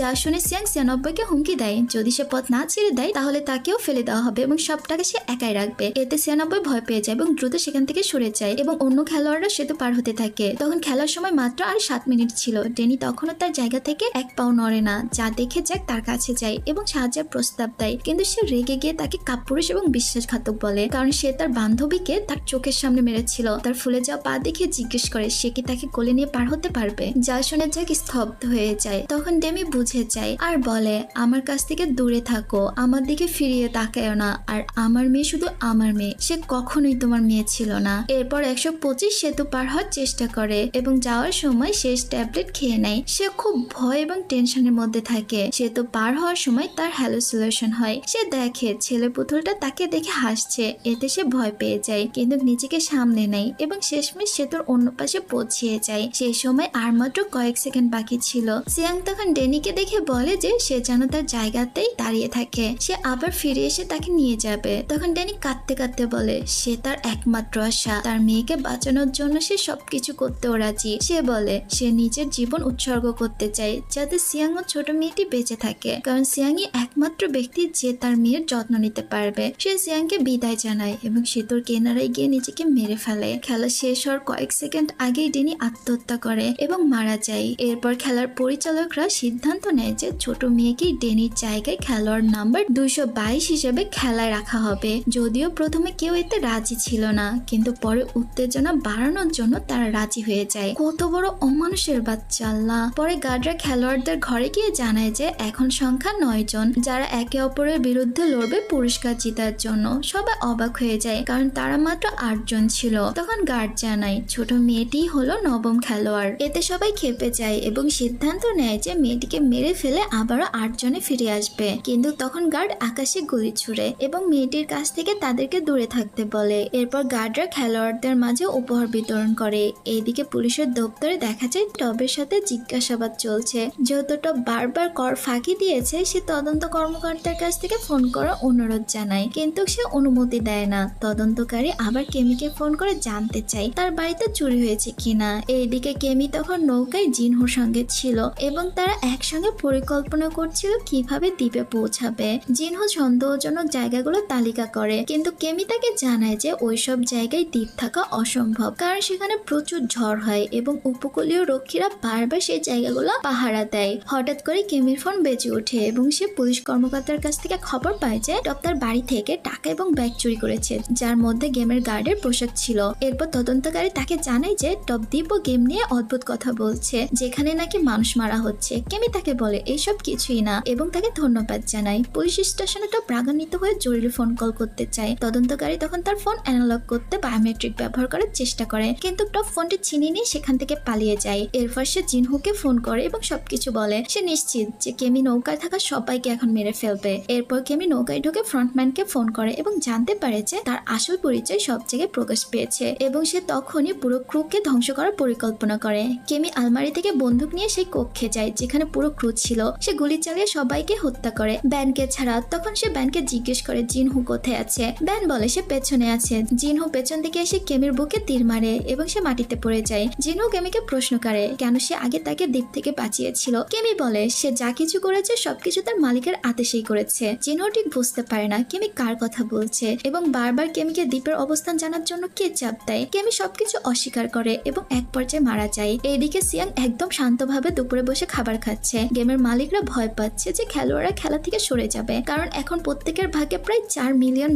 যা শুনে সিয়াং ৯৬কে হুমকি দেয় যদি সে পথ না ছেড়ে দেয় তাহলে তাকেও ফেলে দেওয়া হবে এবং সব টাকা সে একাই রাখবে। এতে ৯৬ ভয় পেয়ে যায় এবং দ্রুত সেখান থেকে সরে যায় এবং অন্য খেলোয়াড়রা সেতু পার হতে থাকে। তখন খেলার সময় মাত্র আর ৭ মিনিট ছিল। ড্যানি তখনও তার জায়গা থেকে এক পাও নড়ে না, যা দেখে জ্যাক তার কাছে যায় এবং সাহায্যের প্রস্তাব দেয়, কিন্তু সে রেগে গিয়ে তাকে কাপুরুষ এবং বিশ্বাসঘাতক বলে, কারণ সে তার বান্ধবীকে তার চোখের সামনে মেরেছিল। তার ফুলে যাওয়া পা দেখে জিজ্ঞেস করে সে কি তাকে কোলে নিয়ে পার হতে পারবে, যা শুনে জ্যাক স্তব্ধ হয়ে যায়। তখন ডেমি বুঝে যায় আর বলে, আমার কাছ থেকে দূরে থাকো, আমার দিকে ফিরিয়ে তাকায়ও না, আর আমার মেয়ে শুধু আমার মেয়ে, সে কখনোই তোমার মেয়ে ছিল না। এরপর ১২৫ সেতু পার হওয়ার চেষ্টা করে এবং যাওয়ার সময় শেষ ট্যাবলেট খেয়ে নেয়। সে খুব ভয় এবং টেনশনের মধ্যে থাকে। সেতু পার হওয়ার সময় তার হ্যালুসিনেশন হয়। সে দেখে ছেলে পুতুলটা তাকে দেখে হাসছে, এতে সে ভয় পেয়ে যায় কিন্তু নিজেকে সামলে নেয় এবং শেষমেশ সেতুর অন্য পাশে পৌঁছিয়ে যায়। সেই সময় আর মাত্র কয়েক সেকেন্ড বাকি ছিল। সিয়াং তখন ড্যানিকে দেখে বলে যে সে যেন তার জায়গাতেই দাঁড়িয়ে থাকে, সে আবার ফিরে এসে তাকে নিয়ে যাবে। তখন ড্যানি কাঁদতে কাঁদতে বলে সে তার একমাত্র আশা, তার মেয়েকে বাঁচানোর জন্য সে সবকিছু করতেও রাজি। সে বলে সে নিজের জীবন উৎসর্গ করতে চায় যাতে সিয়াং ও ছোট মেয়েটি বেঁচে থাকে, কারণ সিয়াংই একমাত্র ব্যক্তি যে তার মেয়ের যত্ন নিতে পারবে। সে সিয়াংকে বিদায় জানায় এবং সেতুর কিনারায় গিয়ে নিজেকে মেরে ফেলে। খেলা শেষ হওয়ার কয়েক সেকেন্ড আগেই ড্যানি আত্মহত্যা করে এবং মারা যায়। এরপর খেলার পরিচালকরা সিদ্ধান্ত নেয় যে ছোট মেয়েকেই ড্যানির জায়গায় খেলোয়াড় নাম্বার ২২২ হিসেবে খেলায় রাখা হবে। যদিও প্রথমে কেউ এতে রাজি ছিল না, কিন্তু পরে উত্তেজনা বাড়ানোর জন্য তারা রাজি হয়ে যায়। কত বড় অমানুষের বাচ্চা আল্লাহ। পরে গার্ডরা খেলোয়াড়দের ঘরে গিয়ে জানায় যে এখন সংখ্যা ৯ জন, যারা একে অপরের বিরুদ্ধে লড়বে পুরস্কার জেতার জন্য। সবাই অবাক হয়ে যায় কারণ তারা মাত্র ৮ জন ছিল। তখন গার্ড জানায় ছোট মেয়েটি হলো নবম খেলোয়াড়। এতে সবাই খেপে যায় এবং সিদ্ধান্ত নেয় যে মেয়েটিকে মেরে ফেলে আবারও ৮ জনে ফিরে আসবে, কিন্তু তখন গার্ড আকাশে গুলি ছুড়ে এবং মেয়েটির কাছ থেকে তাদেরকে দূরে থাকতে বলে। এরপর গার্ডরা খেলোয়াড়দের মাঝে উপহার বিতরণ করে। এইদিকে পুলিশের দপ্তরে দেখা যায় টবের সাথে জিজ্ঞাসাবাদ চলছে। যেহেতু টব বারবার কর ফাঁকি দিয়েছে, সে তদন্ত কর্মকর্তার কাছ থেকে ফোন করার অনুরোধ জানায়, কিন্তু সে অনুমতি দেয় না। তদন্তকারী আবার কেমিকে ফোন করে জানতে চায় তার বাড়িতে চুরি হয়েছে কিনা। এইদিকে কেমি তখন নৌকায় জিনহুর সঙ্গে ছিল এবং তারা একসঙ্গে পরিকল্পনা করছিল কিভাবে দ্বীপে পৌঁছাবে। জিনহু সন্দেহজনক জায়গাগুলো তালিকা করে, কিন্তু কেমি তাকে জানায় যে ওইসব জায়গায় দ্বীপ থাকা অসম্ভব, কারণ সেখানে প্রচুর ঝড় হয় এবং উপকূলীয় রক্ষীরা বারবার সেই জায়গাগুলো পাহারা দেয়। হঠাৎ করে কেমির ফোন বেজে ওঠে এবং সে পুলিশ কর্মকর্তার কাছ থেকে খবর পায় যে টপ তার বাড়ি থেকে টাকা এবং ব্যাগ চুরি করেছে, যার মধ্যে গেমের গার্ডের পোশাক ছিল। এরপর তদন্তকারী তাকে জানায় যে টপ দ্বীপ ও গেম নিয়ে অদ্ভুত কথা বলছে, যেখানে নাকি মানুষ মারা হচ্ছে। কেমি তাকে বলে এইসব কিছুই না এবং তাকে ধন্যবাদ জানায়। পুলিশ স্টেশনে টপ রাগান্বিত হয়ে জরুরি ফোন কল করতে চায়। তদন্তকারী তখন তার ফোন অ্যানালগ করতে বায়োমেট্রিক ব্যবহার করার চেষ্টা করে, কিন্তু টপ ফোনটি ছিনিয়ে নিয়ে সেখান থেকে পালিয়ে যায়। এরপর সে জিনহুকে ফোন করে এবং সবকিছু বলে। সে নিশ্চিত যে কেমি নৌকায় থাকা সবাইকে এখন মেরে ফেলবে। এরপর কেমি নৌকায় ঢুকে ফ্রন্টম্যানকে ফোন করে এবং জানতে পারে যে তার আসল পরিচয় সব জায়গায় প্রকাশ পেয়েছে এবং সে তখনই পুরো ক্রুকে ধ্বংস করার পরিকল্পনা করে। কেমি আলমারি থেকে বন্দুক নিয়ে সেই কক্ষে যায় যেখানে পুরো ক্রু ছিল। সে গুলি চালিয়ে সবাইকে হত্যা করে, ব্যানকে ছাড়া। তখন সে ব্যানকে জিজ্ঞেস করে জিনহু কোথায় আছে। ব্যান বলে সে পেছনে আছে। জিনহু পেছন দিকে এসে কেমির বুকে তীর মারে এবং সে মাটিতে পড়ে যায়। জিনহু কেমিকে প্রশ্ন করে কেন সে আগে তাকে দ্বীপ থেকে বাঁচিয়েছিল। কেমি বলে সে যা কিছু করেছে সবকিছু তার মালিকের আদেশেই করেছে। জিনহু ঠিক বুঝতে পারে না কেমি কার কথা বলছে এবং বারবার কেমিকে দ্বীপের অবস্থান জানার জন্য কে চাপ দেয়। কেমি সবকিছু অস্বীকার করে এবং এক পর্যায়ে মারা যায়। এইদিকে সিয়াং একদম শান্তভাবে দুপুরে বসে খাবার খাচ্ছে। গেমের মালিকরা ভয় পাচ্ছে যে খেলোয়াড়রা খেলা থেকে সরে যাবে, কারণ এখন প্রত্যেকের ভাগে প্রায় $4 মিলিয়ন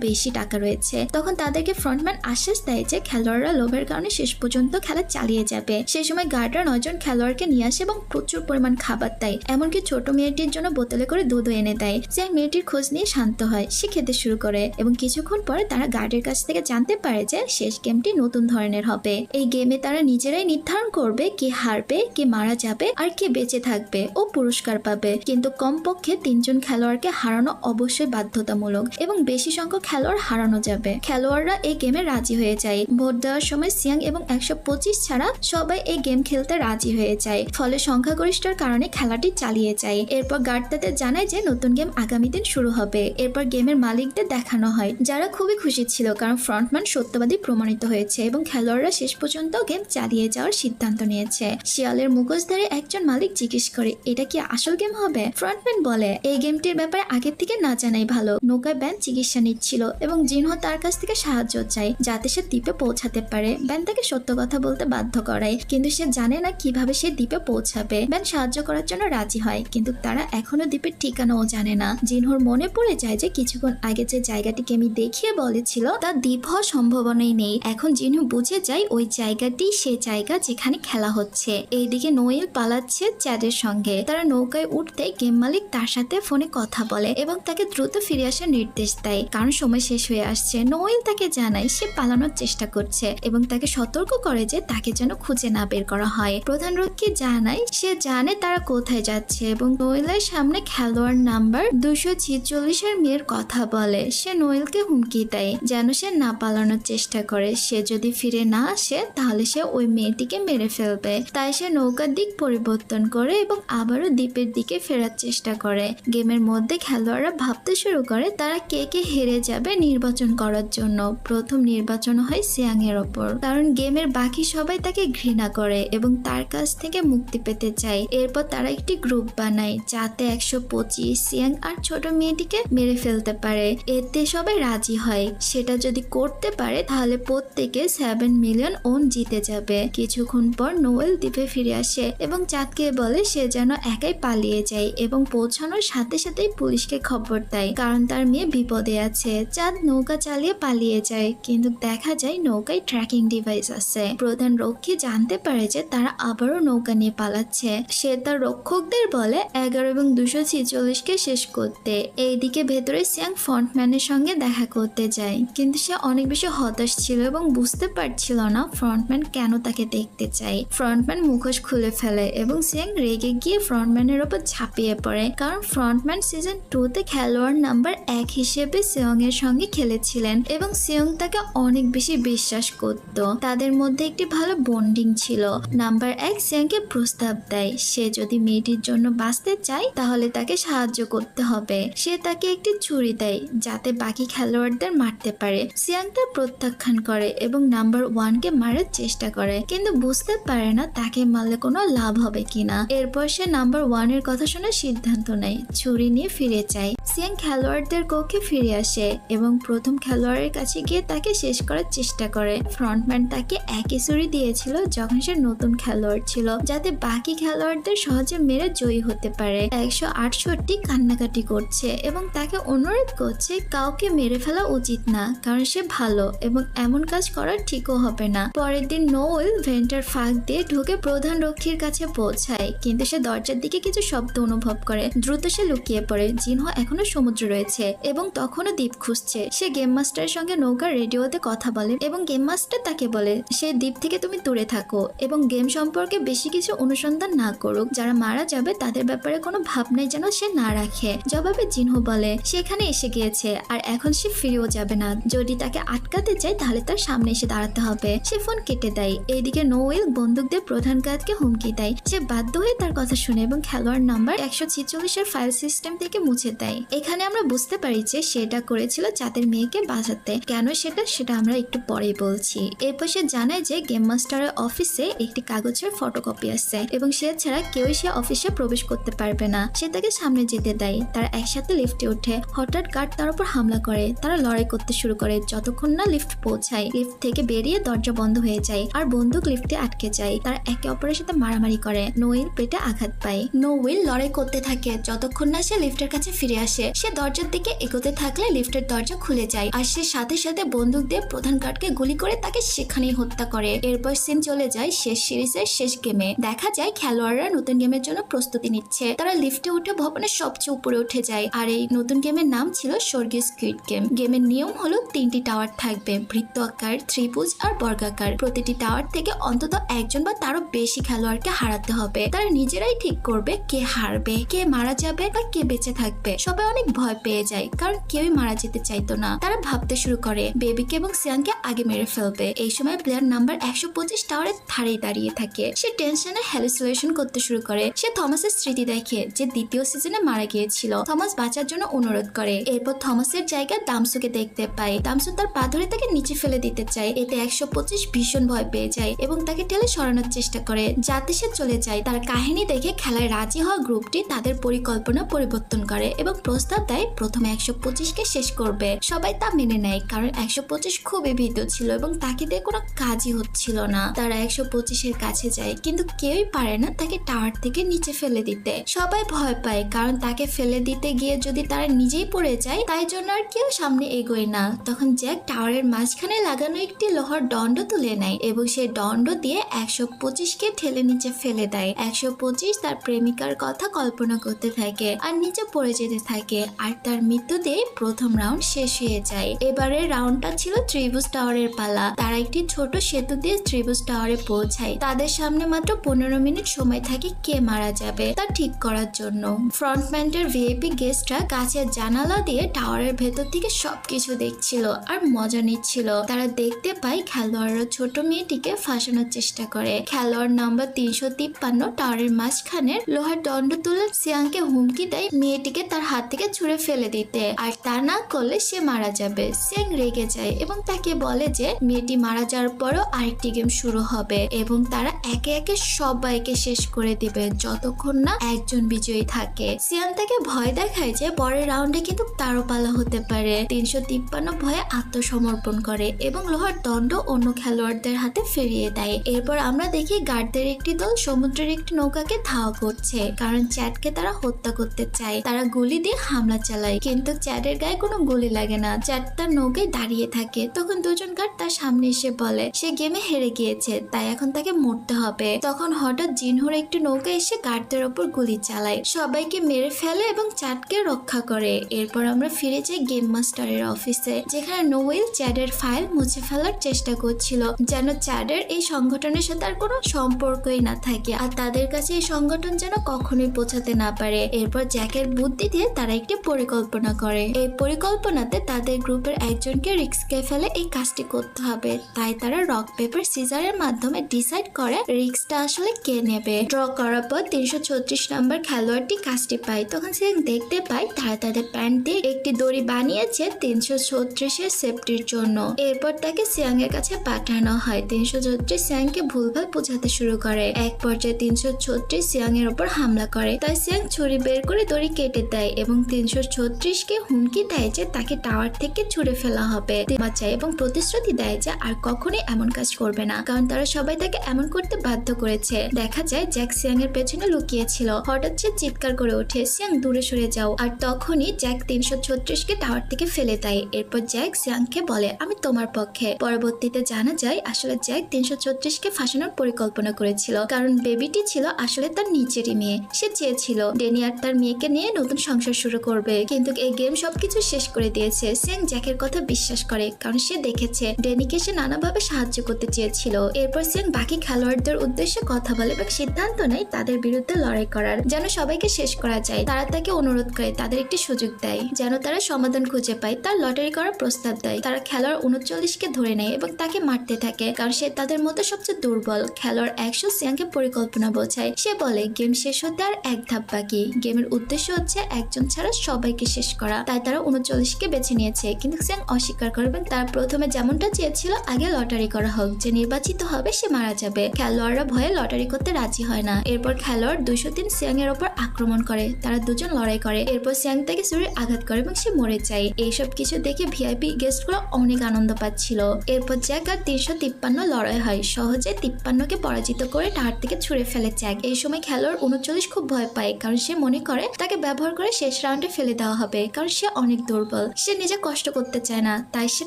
বেশি টাকা রয়েছে। তখন তাদেরকে ফ্রন্টম্যান আশ্বাস দেয় যে খেলোয়াড়রা লোভের কারণে শেষ পর্যন্ত খেলা চালিয়ে যাবে। সেই সময় গার্ডরা 9 জন খেলোয়াড়কে নিয়ে আসে এবং প্রচুর পরিমাণ খাবার দেয়, এমনকি ছোট মেয়েটির জন্য বোতলে করে দুধও এনে দেয়। সিয়াং মেয়েটির খোঁজ নিয়ে শান্ত হয়। সে খেতে শুরু করে এবং কিছুক্ষণ পরে তারা গার্ডের কাছ থেকে জানতে পারে যে শেষ গেমটি নতুন ধরনের হবে। এই গেমে তারা নিজেরাই নির্ধারণ করবে কে হারবে, কে মারা যাবে আর কে বেঁচে থাকবে ও পুরস্কার পাবে, কিন্তু কমপক্ষে 3 জন খেলোয়াড়কে হারানো অবশ্যই বাধ্যতামূলক এবং বেশি সংখ্যক খেলোয়াড় হারানো যাবে। খেলোয়াড়রা এই গেমে রাজি হয়ে যায়। ভোট দেওয়ার সময় সিয়াং এবং 125 ছাড়া সবাই এই গেম খেলতে রাজি হয়ে যায়, ফলে সংখ্যাগরিষ্ঠের কারণে খেলাটি চালিয়ে যায়। এরপর গার্ড তাদের জানায় যে নতুন গেম আগামী দিন শুরু হবে। এরপর গেমের মালিকদের দেখানো হয়, যারা খুবই খুশি ছিল কারণ ফ্রন্টম্যান সত্যবাদী প্রমাণিত হয়েছে এবং খেলোয়াড়রা শেষ পর্যন্ত গেম চালিয়ে যাওয়ার সিদ্ধান্ত নিয়েছে। শিয়ালের মুখোশধারী একজন মালিক জিজ্ঞেস করে করে এটা কি আসল গেম হবে? ফ্রন্টম্যান বলে এই গেমটির ব্যাপারে আগের থেকে না জানাই ভালো। নৌকায় ব্যান চিকিৎসা নিচ্ছিল এবং জিনহো তার কাছ থেকে সাহায্য চায় যাতে সে দ্বীপে পৌঁছাতে পারে। ব্যান তাকে সত্য কথা বলতে বাধ্য করায়, কিন্তু সে জানে না কিভাবে সে দ্বীপে পৌঁছাবে। ব্যান সাহায্য করার জন্য রাজি হয়, কিন্তু তারা এখনো দ্বীপের ঠিকানাও জানে না। জিনহোর মনে পড়ে যায় যে কিছুক্ষণ আগে যে জায়গাটিকে আমি দেখিয়ে বলেছিল তা দ্বীপ হওয়ার সম্ভাবনাই নেই। এখন জিনহো বুঝে যায় ওই জায়গাটি সে জায়গা যেখানে খেলা হচ্ছে। এইদিকে নোয়েল পালাচ্ছে চ্যাডের সঙ্গে। তারা নৌকায় উঠতে গেম মালিক তার সাথে ফোনে কথা বলে এবং তাকে দ্রুত ফিরে আসার নির্দেশ দেয়, কারণ সময় শেষ হয়ে আসছে। নোয়েল তাকে জানায় সে পালানোর চেষ্টা করছে এবং তাকে সতর্ক করে যে তাকে যেন খুঁজে না বের করা হয়। প্রধান রক্ষী জানায় সে জানে তারা কোথায় যাচ্ছে এবং নোয়েলের সামনে খেলোয়াড় নাম্বার 246 মেয়ের কথা বলে। সে নোয়েলকে হুমকি দেয় যেন সে না পালানোর চেষ্টা করে। সে যদি ফিরে না আসে তাহলে সে ওই মেয়েটিকে মেরে ফেলবে। তাই সে নৌকার দিক পরিবর্তন করে এবং আবারও দ্বীপের দিকে ফেরার চেষ্টা করে। গেমের মধ্যে খেলোয়াড়রা ভাবতে শুরু করে তারা কে কে হেরে যাবে নির্বাচন করার জন্য। প্রথম নির্বাচন হয় সিয়াং এর ওপর, কারণ গেমের বাকি সবাই তাকে ঘৃণা করে এবং তার কাছ থেকে মুক্তি পেতে চায়। এরপর তারা একটি গ্রুপ বানায় যাতে 125 সিয়াং আর ছোট মেয়েটিকে মেরে ফেলতে পারে। এতে সবাই রাজি হয়। সেটা যদি করতে পারে তাহলে প্রত্যেকে 7 মিলিয়ন ওন জিতে যাবে। কিছুক্ষণ পর নোয়েল দ্বীপে ফিরে আসে এবং চাঁদকে বলে সে যেন একাই পালিয়ে যায় এবং পৌঁছানোর সাথে সাথেই পুলিশকে খবর দেয়, কারণ তার মেয়ে বিপদে আছে। চাঁদ নৌকা চালিয়ে পালিয়ে যায়, কিন্তু দেখা যায় নৌকায় ট্র্যাকিং ডিভাইস আছে। প্রধান রক্ষী জানতে পারে যে তারা আবারও নৌকা নিয়ে পালাচ্ছে। সে তার রক্ষকদের বলে 11 এবং 246-কে শেষ করতে। এইদিকে ভেতরে সিয়াং ফ্রন্টম্যানের সঙ্গে দেখা করতে যায়, কিন্তু সে অনেক বেশি হতাশ ছিল এবং বুঝতে পারছিল না ফ্রন্টম্যান কেন তাকে দেখতে চায়। ফ্রন্টম্যান মুখোশ খুলে ফেলে এবং সিয়াং রেগে গিয়ে ফ্রন্টম্যানের ওপর ঝাঁপিয়ে পড়ে, কারণ ফ্রন্টম্যান সিজন 2-তে খেলোয়াড় নাম্বার 1 হিসেবে সিয়ং এর সঙ্গে খেলেছিলেন এবং সিয়ং তাকে অনেক বেশি বিশ্বাস করত। তাদের মধ্যে একটি ভালো বন্ডিং ছিল। নাম্বার 1 সিয়ংকে প্রস্তাব দেয় সে যদি মেয়েটির জন্য বাঁচতে চায় তাহলে তাকে সাহায্য করতে হবে। সে তাকে একটি ছুরি দেয় যাতে বাকি খেলোয়াড়দের মারতে পারে। সিয়াং তা প্রত্যাখ্যান করে এবং নাম্বার 1-কে মারার চেষ্টা করে, কিন্তু বুঝতে পারে না তাকে মারলে কোনো লাভ হবে কিনা। এরপর সে নাম্বার 1-এর কথা শুনে সিদ্ধান্ত নেয় ছুরি নিয়ে ফিরে যায়। সিয়াং খেলোয়াড়দের কক্ষে ফিরে আসে এবং প্রথম খেলোয়াড়ের কাছে গিয়ে তাকে শেষ করার চেষ্টা করে। ফ্রন্টম্যান তাকে একই ছুরি দিয়েছিল যখন সে নতুন খেলোয়াড় ছিল, যাতে বাকি খেলোয়াড়দের সহজে মেরে জয়ী হতে পারে। 168 কান্নাকাটি করছে এবং তাকে অনুরোধ করছে কাউকে মেরে ফেলা উচিত না, কারণ সে ভালো এবং এমন কাজ করা ঠিকও হবে না। পরের দিন নোয়েল ভেন্টার ফাঁক দিয়ে ঢুকে প্রধান রক্ষীর কাছে পৌঁছায়, কিন্তু সে দরজার দিকে কিছু শব্দ অনুভব করে। দ্রুত সে লুকিয়ে পড়ে। জিনহো এখনো সমুদ্র রয়েছে এবং তখনও দ্বীপ খুঁজছে। সে গেম মাস্টারের সঙ্গে নৌকার রেডিওতে কথা বলে এবং গেম মাস্টার তাকে বলে সে দ্বীপ থেকে তুমি দূরে থাকো এবং গেম সম্পর্কে বেশি কিছু অনুসন্ধান না করুক। যারা মারা যাবে তাদের ব্যাপারে কোনো ভাবনাই যেন সে না রাখে। জবাবে জিনহো বলে সে এখানে এসে গিয়েছে আর এখন সে ফিরেও যাবে না। যদি তাকে আটকাতে চায় তাহলে তার সামনে এসে দাঁড়াতে হবে। সে ফোন কেটে দেয়। এইদিকে নোয়েল বন্দুক দিয়ে প্রধান গার্ডকে হুমকি দেয়। সে বাধ্য হয়ে তার কথা শুনে এবং খেলোয়াড় নাম্বার 146-এর ফাইল সিস্টেম থেকে মুছে দেয়। এখানে আমরা বুঝতে পারি যে সেটা করেছিল চাঁদের মেয়েকে বাঁচাতে। কেন সেটা আমরা একটু পরেই বলছি। এরপর সে জানায় যে গেম মাস্টারের অফিসে একটি কাগজের ফটোকপি আছে এবং সে ছাড়া কেউই সে অফিসে প্রবেশ করতে পারবে না। সে তাকে সামনে যেতে দেয়। তারা একসাথে লিফটে ওঠে। হঠাৎ গার্ড তার উপর হামলা করে। তারা লড়াই করতে শুরু করে যতক্ষণ না লিফট পৌঁছায়। লিফট থেকে বেরিয়ে দরজা বন্ধ হয়ে যায় আর বন্দুক লিফটে আটকে যায়। তারা একে অপরের সাথে মারামারি করে। নোয়েল পেটে আঘাত পায়। নোয়েল লড়াই করতে থাকে যতক্ষণ না সে লিফটের কাছে ফিরে আসে। সে দরজার দিকে এগোতে থাকলে লিফটের দরজা খুলে যায় আর সে সাথে সাথে বন্দুক দিয়ে প্রধান গার্ডকে গুলি করে তাকে সেখানেই হত্যা করে। এরপর সিন চলে যায় শেষ সিরিজের শেষ গেমে। দেখা যায় খেলোয়াড়রা নতুন গেমের জন্য প্রস্তুতি নিচ্ছে। তারা লিফটে উঠে ভবনের সবচেয়ে উপরে উঠে যায় আর এই নতুন গেমের নাম ছিল স্বর্গীয় স্কুইড গেম। গেমের নিয়ম হলো 3টি টাওয়ার থাকবে, বৃত্ত আকার, ত্রিভুজ আর বর্গাকার। প্রতিটি টাওয়ার থেকে অন্তত একজন বা তারও বেশি খেলোয়াড়কে হারাতে হবে। তারা নিজেরাই ঠিক করবে কে হারবে, কে মারা যাবে বা কে বেঁচে থাকবে। সবাই অনেক ভয় পেয়ে যায় কারণ কেউই মারা যেতে চাইতো না। তারা ভাবতে শুরু করে বেবিকে এবং সিয়াংকে আগে মেরে ফেলবে। এই সময় প্লেয়ার নাম্বার 125 টাওয়ারের ধারেই দাঁড়িয়ে থাকে। সে টেনশনে হ্যালুসিনেশন করতে শুরু করে। সে থমাসের স্মৃতি দেখে যে দ্বিতীয় সিজনে মারা গিয়েছিল। থমাস বাঁচার জন্য অনুরোধ করে। এরপর থমাসের জায়গায় দামসুকে দেখতে পায়। দামসু তার পা ধরে তাকে নিচে ফেলে দিতে চায়। এতে 125 ভীষণ ভয় পেয়ে যায় এবং তাকে ঠেলে সরানোর চেষ্টা করে যাতে সে চলে যায়। তার কাহিনী দেখে খেলায় রাজি হওয়া গ্রুপটি তাদের পরিকল্পনা পরিবর্তন করে এবং প্রস্তাব দেয় প্রথমে 125কে শেষ করবে। সবাই তা মেনে নেয় কারণ 125 খুবই ভীত ছিল এবং তাকে দিয়ে কোনো কাজই হচ্ছিল না। তারা 125-এর কাছে যায় কিন্তু কেউই পারে না তাকে টাওয়ার থেকে নিচে ফেলে দিতে। সবাই ভয় পায় কারণ তাকে ফেলে দিতে গিয়ে যদি তারা নিজেই পড়ে যায় তাই জন্য আর কেউ সামনে এগোয় না। তখন জ্যাক টাওয়ারের মাঝখানে লাগানো একটি লোহার দণ্ড তুলে নেয় এবং সেই দণ্ড দিয়ে 125কে ঠেলে নিচে ফেলে দেয়। 125 তার প্রেমিকার কথা কল্পনা করতে থাকে আর নিচে পড়ে যেতে থাকে আর তার মৃত্যু দিয়ে প্রথম রাউন্ড শেষ হয়ে যায়। এবারের রাউন্ডটা ছিল ত্রিভুজ টাওয়ারের পালা। তারা একটি ছোট সেতু দিয়ে ত্রিভুজ টাওয়ারে পৌঁছায়। তাদের সামনে মাত্র 15 মিনিট সময় থাকে কে মারা যাবে তা ঠিক করার জন্য। ফ্রন্টম্যানের ভিআইপি গেস্টরা কাছের জানালা দিয়ে টাওয়ারের ভেতর থেকে সবকিছু দেখছিল আর মজা নিচ্ছিল। তারা দেখতে পায় খেলোয়াড়রা ছোট মেয়েটিকে ফাঁসানোর চেষ্টা করে। খেলোয়াড় নাম্বার 353 টাওয়ারের মাঝখানে লোহার দণ্ড তুলে সিয়াংকে হুমকি দেয় মেয়েটিকে তার হাত থেকে ছুঁড়ে ফেলে দিতে, আর তা না করলে সে মারা যাবে। সিয়াং রেগে যায় এবং তাকে বলে যে মেয়েটি মারা যাওয়ার পরও আরেকটি গেম শুরু হবে এবং তারা একে একে সবাইকে শেষ করে দিবে যতক্ষণ না একজন বিজয়ী থাকে। সিয়াং তাকে ভয় দেখায় যে পরের রাউন্ডে কিন্তু তারও পালা হতে পারে। 353 ভয়ে আত্মসমর্পণ করে এবং লোহার দণ্ড অন্য খেলোয়াড়দের হাতে ফিরিয়ে দেয়। এরপর আমরা দেখি গার্ডদের একটি দল সমুদ্রের একটি নৌকাকে ধাওয়া করছে কারণ চ্যাটকে তারা হত্যা করতে চায়। তারা গুলি দিয়ে হামলা চালায় কিন্তু চ্যাটের গায়ে কোনো গুলি লাগে না। চ্যাট তার নৌকায় দাঁড়িয়ে থাকে। তখন দুজন গার্ড তার সামনে এসে বলে সে গেমে হেরে গিয়েছে তাই এখন তাকে মরতে হবে। তখন হঠাৎ জিনহুর একটি নৌকা এসে গার্ডদের ওপর গুলি চালায়, সবাইকে মেরে ফেলে এবং চ্যাটকে রক্ষা করে। এরপর আমরা ফিরে যাই গেম মাস্টারের অফিসে যেখানে নোয়েল চ্যাডের ফাইল মুছে ফেলার চেষ্টা করছিল যেন চ্যাডের এই সংগঠনের সাথে আর কোনো সম্পর্কই না থাকে আর তাদের কাছে এই সংগঠন যেন কখনোই পৌঁছাতে না পারে। এরপর জ্যাকের বুদ্ধি দিয়ে তারা একটি পরিকল্পনা করে। এই পরিকল্পনাতে তাদের গ্রুপের একজনকে রিস্কে ফেলে এই কাজটি করতে হবে। তাই তারা রক পেপার সিজারের মাধ্যমে ডিসাইড করে রিস্কটা আসলে কে নেবে। ড্র করার পর 336 নম্বর খেলোয়াড়টি কাজটি পায়। তখন সে দেখতে পায় তারা তাদের প্যান্ট দিয়ে একটি দড়ি বানিয়েছে 336-এর সেফটির জন্য। এরপর তাকে সিয়াং এর কাছে পাঠানো হয়। 336 সিয়াংকে ভুলভাল বোঝাতে শুরু করে। এক পর্যায়ে 336 সিয়াং এর উপর হামলা করে। তাই সিয়াং ছুরি বের করে দড়ি কেটে দেয় এবং 336-কে হুমকি দেয় যে তাকে টাওয়ার থেকে ছুড়ে ফেলা হবে। বাঁচায় এবং প্রতিশ্রুতি দেয় যে আর কখনোই এমন কাজ করবে না কারণ তারা সবাই তাকে এমন করতে বাধ্য করেছে। দেখা যায় জ্যাক সিয়াং এর পেছনে লুকিয়েছিল। হঠাৎ সে চিৎকার করে ওঠে সিয়াং দূরে সরে যাও, আর তখনই জ্যাক 336-কে টাওয়ার থেকে ফেলে দেয়। এরপর জ্যাক সিয়াংকে বলে আমি তোমার পক্ষে। পরবর্তীতে জানা যায় আসলে জ্যাক 336-কে ফাঁসানোর পরিকল্পনা করেছিল কারণ বেবিটি ছিল আসলে তার নিজেরই মেয়ে। সে চেয়েছিল ডেনি আর তার মেয়েকে নিয়ে নতুন সংসার শুরু করবে কিন্তু এই গেম সবকিছু শেষ করে দিয়েছে। সিয়াং জ্যাকের কথা বিশ্বাস করে কারণ সে দেখেছে ডেনিকে সে নানাভাবে সাহায্য করতে চেয়েছিল। এরপর সিয়াং বাকি খেলোয়াড়দের উদ্দেশ্যে কথা বলে এবং সিদ্ধান্ত নেয় তাদের বিরুদ্ধে লড়াই করার যেন সবাইকে শেষ করা যায়। তারা তাকে অনুরোধ করে তাদের একটি সুযোগ দেয় যেন তারা সমাধান খুঁজে পায়। তার লটারি করার প্রস্তাব দেয়। তারা খেলোয়াড় 39-কে ধরে নেয় এবং তাকে মারতে থাকে কারণ সে তাদের মধ্যে সবচেয়ে দুর্বল। খেলোয়াড় 100 সিয়াংকে পরিকল্পনা বোঝায়। সে বলে গেম শেষ হতে আর এক ধাপ বাকি। গেমের উদ্দেশ্য হচ্ছে একজন ছাড়া সবাইকে শেষ করা। তাই তারা 39-কে বেছে নিয়েছে কিন্তু সিয়াং অস্বীকার করে এবং তার প্রথমে যেমনটা চেয়েছিল আগে লটারি করা হোক, যে নির্বাচিত হবে সে মারা যাবে। খেলোয়াড়রা ভয়ে লটারি করতে রাজি হয় না। এরপর খেলোয়াড় 203 সিয়াং এর উপর আক্রমণ করে। তারা দুজন লড়াই করে। এরপর সিয়াং তাকে ছুরির আঘাত করে এবং সে মরে যায়। এইসব কিছু দেখে ভিআইপি গেস্টগুলো অনেক আনন্দ পাচ্ছিল। এরপর জ্যাক আর 353 লড়াই হয়। সহজে 53-কে পরাজিত করে টাওয়ার থেকে ছুঁড়ে ফেলে জ্যাক। এই সময় খেলোয়াড় 39 খুব ভয় পায় কারণ সে মনে করে তাকে ব্যবহার করে শেষ রাউন্ডে ফেলে দেওয়া হবে কারণ সে অনেক দুর্বল। সে নিজে কষ্ট করতে চায় না তাই সে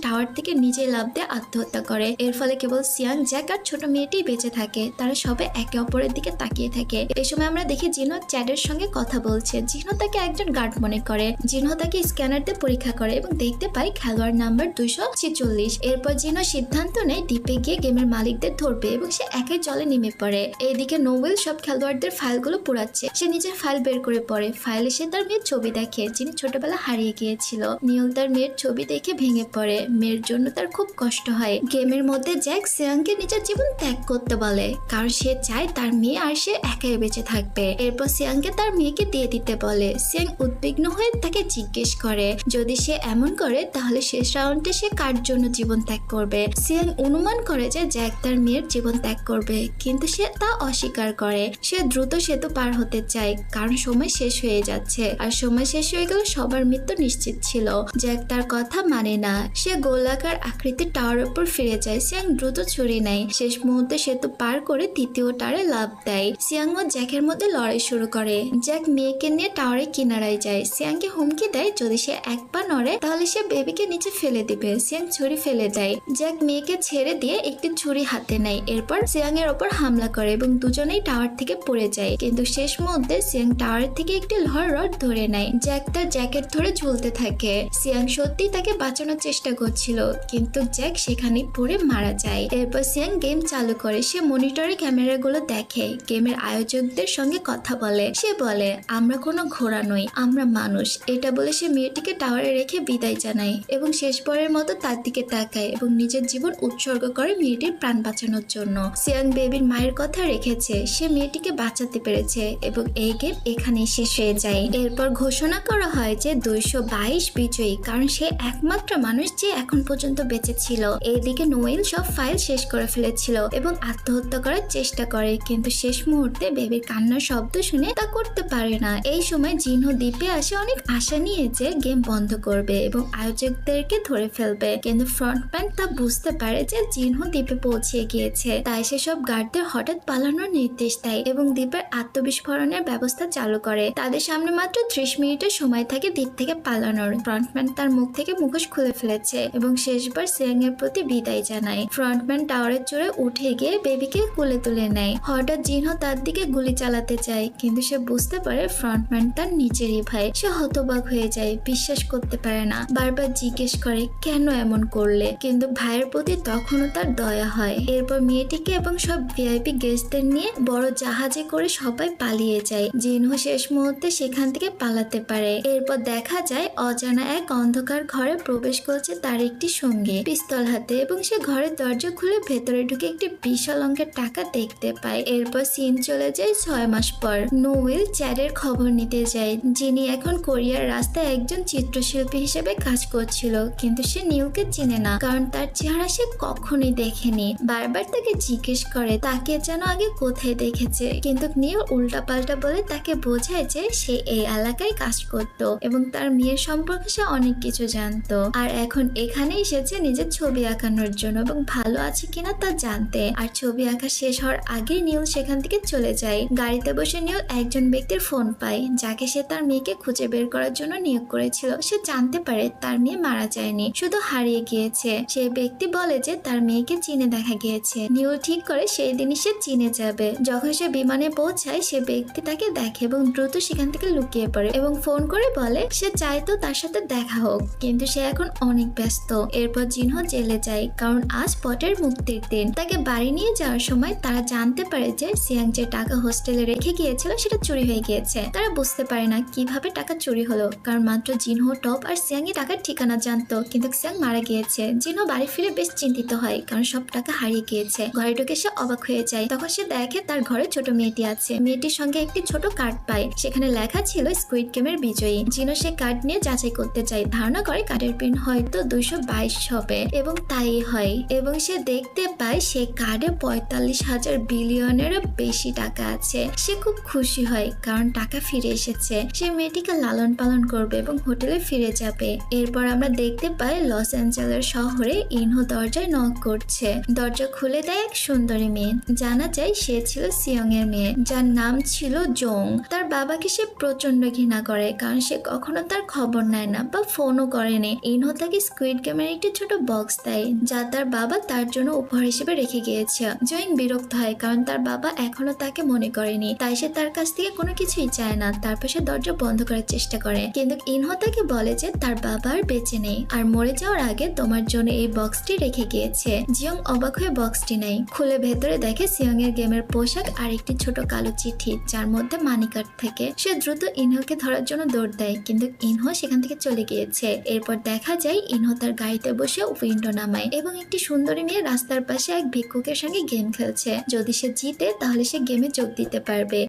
টাওয়ার থেকে নিজেই লাফ দিয়ে আত্মহত্যা করে। এর ফলে কেবল সিয়াং, জ্যাক আর ছোট মেয়েটি বেঁচে থাকে। তারা সবাই একে অপরের দিকে তাকিয়ে থাকে। এই সময় আমরা দেখি জিনহো চ্যাডের সঙ্গে কথা বলছে। জিনহো তাকে একজন গার্ড মনে করে। জিনহো তাকে স্ক্যানার দিয়ে পরীক্ষা করে এবং দেখতে পায় খেলোয়াড় নাম্বার 246। এরপর জিনহো সিদ্ধান্ত নেয় দ্বীপে গিয়ে গেমের মালিকদের ধরবে এবং সে একাই জলে নেমে পড়ে। এইদিকে নোবেল সব খেলোয়াড়দের ফাইলগুলো পোড়াচ্ছে। সে নিজের ফাইল বের করে পড়ে। ফাইলে সে তার মেয়ের ছবি দেখে যিনি ছোটবেলা হারিয়ে গিয়েছিল। নিউল তার মেয়ের ছবি দেখে ভেঙে পড়ে। মেয়ের জন্য তার খুব কষ্ট হয়। গেমের মধ্যে জ্যাক সিয়াংকে নিজের জীবন ত্যাগ করতে বলে কারণ সে চায় তার মেয়ে আর সে একাই বেঁচে থাকবে। এরপর সিয়াংকে তার মেয়েকে দিয়ে দিতে বলে। সিয়াং উদ্বিগ্ন হয়ে তাকে জিজ্ঞেস করে যদি সে এমন করে তাহলে শেষ রাউন্ডে সে কার জন্য জীবন ত্যাগ করবে। সিয়াং অনুমান করে যে জ্যাক তার মেয়ের জীবন ত্যাগ করবে কিন্তু সে তা অস্বীকার করে। সে সে দ্রুত সেতু পার হতে চায় কারণ সময় শেষ হয়ে যাচ্ছে, আর সময় শেষ হয়ে গেলে সবার মৃত্যু নিশ্চিত ছিল। জ্যাক তার কথা মানে না, সে গোলাকার আকৃতির টাওয়ারের উপর ফিরে যায়। সিয়াং দ্রুত ছুরি নেয়, শেষ মুহূর্তে সেতু পার করে তৃতীয় টাওয়ারে লাফ দেয়। সিয়াং ও জ্যাকের মধ্যে লড়াই শুরু করে। জ্যাক মেয়েকে নিয়ে টাওয়ারের কিনারায় যায়, সিয়াংকে হুমকি দেয় যদি সে এক পা নড়ে তাহলে সে বেবিকে নিচে ফেলে দিবে। সিয়াং ছুরি ফেলে দেয়। জ্যাক মেয়েকে ছেড়ে দিয়ে একটি ছুরি হাতে নেয়, এরপর সিয়াং এর ওপর হামলা করে এবং দুজনেই টাওয়ার থেকে পড়ে যায়। কিন্তু শেষ মুহূর্তে সিয়াং টাওয়ার থেকে একটি লোহার রড ধরে নেয়। জ্যাক তার জ্যাকেট ধরে ঝুলতে থাকে। সিয়াং সত্যি তাকে বাঁচানোর চেষ্টা করছিল, কিন্তু জ্যাক সেখানেই পড়ে মারা যায়। এরপর সিয়াং গেম চালু করে। সে মনিটরে ক্যামেরাগুলো দেখে, গেমের আয়োজকদের সঙ্গে কথা বলে। সে বলে, আমরা কোনো ঘোড়া নই, আমরা মানুষ। এটা বলে সে মেয়েটিকে টাওয়ারে রেখে বিদায় জানায় এবং শেষবারের মতো তার দিকে তাকায় এবং নিজের জীবন উৎসর্গ করে মেয়েটির প্রাণ বাঁচানোর জন্য। সিয়াং বেবির মায়ের কথা রেখেছে, সে মেয়েটিকে বাঁচাতে পেরেছে এবং এই গেম এখানেই শেষ হয়ে যায়। এরপর ঘোষণা করা হয় যে 222 বিজয়ী, কারণ সে একমাত্র মানুষ যে এখন পর্যন্ত বেঁচে ছিল। এইদিকে নোয়েল সব ফাইল শেষ করে ফেলেছিল এবং আত্মহত্যা করার চেষ্টা করে, কিন্তু শেষ মুহূর্তে বেবির কান্নার শব্দ শুনে তা করতে পারে না। এই সময় জিনহো দ্বীপে আসে অনেক আশা নিয়ে যে গেম বন্ধ করবে এবং আয়োজকদেরকে ধরে ফেলবে, কিন্তু ফ্রন্টম্যান তা বুঝতে পারে যে জিনহো দ্বীপে পৌঁছে গিয়েছে। তাই সে সব গার্ডদের হঠাৎ পালানোর নির্দেশ দেয় এবং দ্বীপের আত্মবিস্ফোরণের ব্যবস্থা চালু করে। তাদের সামনে মাত্র 30 মিনিটের সময় থাকে দ্বীপ থেকে পালানোর। ফ্রন্টম্যান তার মুখ থেকে মুখোশ খুলে ফেলেছে এবং শেষবার সিয়াং এর প্রতি বিদায় জানায়। ফ্রন্টম্যান টাওয়ারের চূড়ে উঠে গিয়ে বেবিকে কোলে তুলে নেয়। হঠাৎ জিনহো তার দিকে গুলি চালাতে চায়, কিন্তু সে বুঝতে পারে ফ্রন্টম্যান তার নিজেরই ভাই। সে হতবাক হয়ে যায়, বিশ্বাস করতে পারে না, বারবার জিজ্ঞেস করে কেন এমন করলে, কিন্তু ভাইয়ের প্রতি তখনও তার দয়া হয়। এরপর মেয়েটিকে এবং সব ভিআইপি গেস্টদের নিয়ে বড় জাহাজে করে সবাই পালিয়ে যায়। জিনহো শেষ মুহূর্তে সেখান থেকে পালাতে পারে। এরপর দেখা যায় অজানা এক অন্ধকার ঘরে প্রবেশ করছে তার একটি সঙ্গী পিস্তল হাতে, এবং সে ঘরের দরজা খুলে ভেতরে ঢুকে একটি বিশাল অঙ্কের টাকা দেখতে পায়। এরপর সিন চলে যায় 6 মাস পর। নোয়েল চ্যাডের খবর নিতে যায়, যিনি এখন কোরিয়ার রাস্তায় একজন চিত্রশিল্পী হিসেবে কাজ করছিল, কিন্তু সে নিউকে চিনে না কারণ তার চেহারা সে কখনোই দেখেনি। বারবার তাকে জিজ্ঞেস করে তাকে যেন আগে কোথায় দেখেছে, কিন্তু নিউ উল্টাপাল্টা বলে তাকে বোঝায় যে সে এই এলাকায় কাজ করত এবং তার মেয়ের সম্পর্কে সে অনেক কিছু জানতো, আর এখন এখানে এসেছে নিজের ছবি আঁকানোর জন্য এবং ভালো আছে কিনা তা জানতে। আর ছবি আঁকা শেষ হওয়ার আগেই নিউ সেখান থেকে চলে যায়। গাড়িতে বসে নিউ একজন ব্যক্তির ফোন পায়, যাকে সে তার মেয়েকে খুঁজে বের করার জন্য নিয়োগ করেছিল। সে জানতে পারে তার মেয়ে মারা যায়নি, শুধু হারিয়ে গিয়েছে। সেই ব্যক্তি বলে যে তার মেয়েকে চীনে দেখা গিয়েছে। নিউ ঠিক করে সেই দিনই সে চীনে যাবে। যখন সে বিমানে পৌঁছায়, সে ব্যক্তি তাকে দেখে এবং দ্রুত সেখান থেকে লুকিয়ে পড়ে এবং ফোন করে বলে সে চাইতো তার সাথে দেখা হোক, কিন্তু সে এখন অনেক ব্যস্ত। এরপর জিনহো জেলে যায় কারণ আজ পটের মুক্তির দিন। তাকে বাড়ি নিয়ে যাওয়ার সময় তারা জানতে পারে যে সিয়াং যে টাকা হোস্টেলে রেখে গিয়েছিল সেটা চুরি হয়ে গিয়েছে। তারা বুঝতে পারে না কিভাবে টাকা চুরি হলো, কারণ মাত্র জিনহো, টপ আর সিয়াংই টাকার ঠিকানা জানতো, কিন্তু সিয়াং মারা গিয়েছে। জিনহো বাড়ি ফিরে বেশ চিন্তিত হয় কারণ সব টাকা হারিয়ে গিয়েছে। ঘরে ঢুকে সে অবাক হয়ে যায়। তখন সে দেখে তার ঘরে ছোট মেয়েটি আছে। মেয়েটির সঙ্গে একটি ছোট কার্ড পায়, সেখানে লেখা ছিল স্কুইড গেমের বিজয়ী। জিনহো সে কার্ড নিয়ে যাচাই করতে চায়, ধারণা করে কার্ডের প্রিন্ট হয়তো 222 হবে, এবং তাই হয়। এবং সে দেখতে পায় সে কার্ডে 45,000 বিলিয়নেরও বেশি টাকা আছে। সে খুব খুশি হয় কারণ টাকা ফিরে এসেছে। সে মেয়েটিকে লালন পালন করবে এবং হোটেলে ফিরে যাবে। এরপর আমরা দেখতে পাই লস অ্যাঞ্জেলেস শহরে ইনহো দরজায় নক করছে। দরজা খুলে দেয় এক সুন্দরী মেয়ে। জানা যায় সে ছিল সিয়ং এর মেয়ে, যার নাম ছিল জং। তার বাবাকে সে প্রচন্ড ঘৃণা করে কারণ সে কখনো তার খবর নেয় না বা ফোনও করেনি। ইনহো তাকে স্কুইড গেমের একটি ছোট বক্স দেয়, যা তার বাবা তার জন্য উপহার হিসেবে রেখে গিয়েছে। জয়িং বিরক্ত হয় কারণ তার বাবা এখনো তাকে মনে করেনি, তাই সে তার কাছ থেকে কোনো কিছুই চায় না। তারপর সে দরজা বন্ধ করার চেষ্টা করে, কিন্তু ইনহো তাকে বলে যে তার বাবা আর বেঁচে নেই আর মরে যাওয়ার আগে তোমার জন্য এই বক্সটি রেখে গিয়েছে। জিয়ং অবাক হয়ে বক্সটি নেয়, খুলে ভেতরে দেখে সিয়ং এর গেমের পোশাক আর একটি ছোট কালো চিঠি, যার মধ্যে মানি কার্ড থাকে। সে দ্রুত ইনহোকে ধরার জন্য দৌড় দেয়, কিন্তু ইনহো সেখান থেকে চলে গিয়েছে। এরপর দেখা যায় ইনহো তার গাড়িতে বসে উইন্ডো নামায় এবং একটি সুন্দরী মেয়ে রাস্তার পাশে এক ভিক্ষুকের সঙ্গে গেম খেলছে। যদি সে জিতে তাহলে সে গেমে যোগ দিতে পারবে।